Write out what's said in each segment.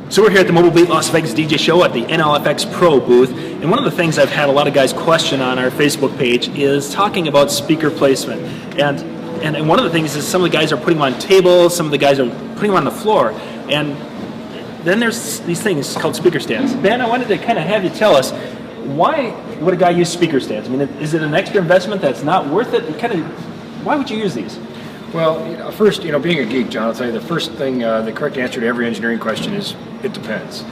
So we're here at the Mobile Beat Las Vegas DJ show at the NLFX Pro booth, and one of the things I've had a lot of guys question on our Facebook page is talking about speaker placement. And one of the things is some of the guys are putting them on tables, some of the guys are putting them on the floor, and then there's these things called speaker stands. Ben, I wanted to kind of have you tell us, why would a guy use speaker stands? I mean, is it an extra investment that's not worth it? Why would you use these? Well, first, being a geek, John, I'll tell you the first thing, the correct answer to every engineering question is it depends.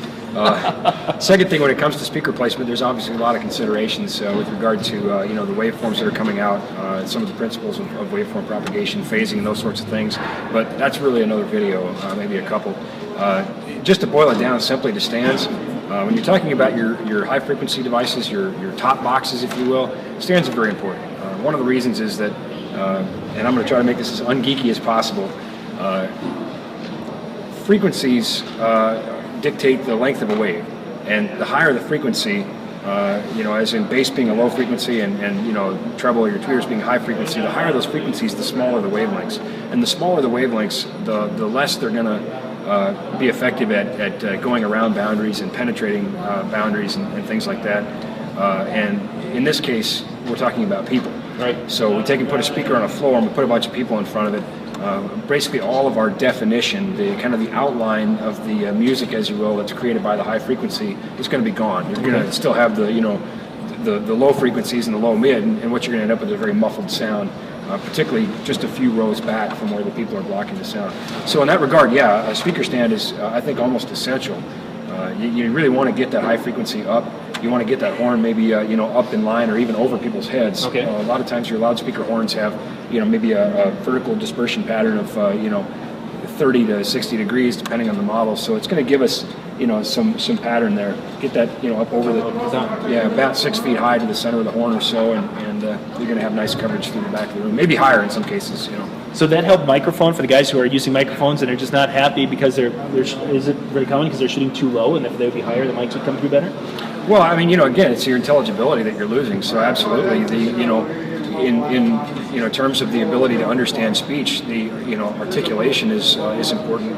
Second thing, when it comes to speaker placement, there's obviously a lot of considerations with regard to the waveforms that are coming out, some of the principles of waveform propagation, phasing, and those sorts of things. But that's really another video, maybe a couple. Just to boil it down simply to stands, when you're talking about your high frequency devices, your top boxes, if you will, stands are very important. One of the reasons is that, and I'm going to try to make this as ungeeky as possible, frequencies dictate the length of a wave, and the higher the frequency, as in bass being a low frequency and treble or your tweeters being high frequency, the higher those frequencies, the smaller the wavelengths. And the smaller the wavelengths, the less they're going to be effective at going around boundaries and penetrating boundaries and things like that. And in this case, we're talking about people. Right. So we take and put a speaker on a floor and we put a bunch of people in front of it. Basically all of our definition, the outline of the music, as you will, that's created by the high frequency is going to be gone. You're going to still have the low frequencies and the low mid, and what you're going to end up with is a very muffled sound, particularly just a few rows back from where the people are blocking the sound. So in that regard, yeah, a speaker stand is, I think, almost essential. You really want to get that high frequency up. You want to get that horn maybe up in line or even over people's heads. Okay. A lot of times your loudspeaker horns have maybe a vertical dispersion pattern of 30 to 60 degrees depending on the model. So it's going to give us some pattern there. Get that up over about 6 feet high to the center of the horn or so, and you're going to have nice coverage through the back of the room. Maybe higher in some cases. So that helped microphone for the guys who are using microphones and they're just not happy because is it very common because they're shooting too low, and if they would be higher, the mics would come through better? Well, I mean, again, it's your intelligibility that you're losing. So absolutely, in terms of the ability to understand speech, the articulation is important.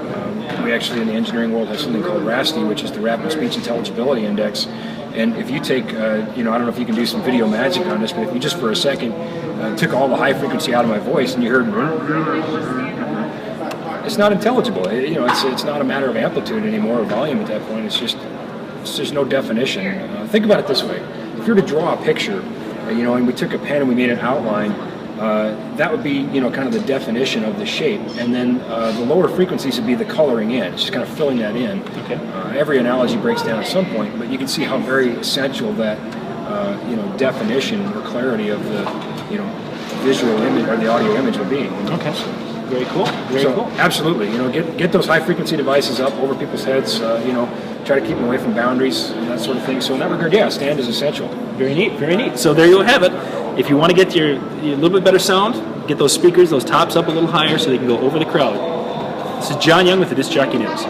We actually in the engineering world have something called RASTI, which is the Rapid Speech Intelligibility Index. And if you take, I don't know if you can do some video magic on this, but if you just for a second took all the high frequency out of my voice and you heard, it's not intelligible. It's not a matter of amplitude anymore or volume at that point. There's no definition. Think about it this way: if you were to draw a picture, and we took a pen and we made an outline, that would be kind of the definition of the shape, and then the lower frequencies would be the coloring in. It's just kind of filling that in. Okay. Every analogy breaks down at some point, but you can see how very essential that definition or clarity of the visual image or the audio image would be. Okay. Very cool. Very cool. Absolutely. Get those high frequency devices up over people's heads. Try to keep them away from boundaries and that sort of thing. So in that regard, yeah, stand is essential. Very neat. Very neat. So there you'll have it. If you want to get your little bit better sound, get those speakers, those tops up a little higher so they can go over the crowd. This is John Young with the Disc Jockey News.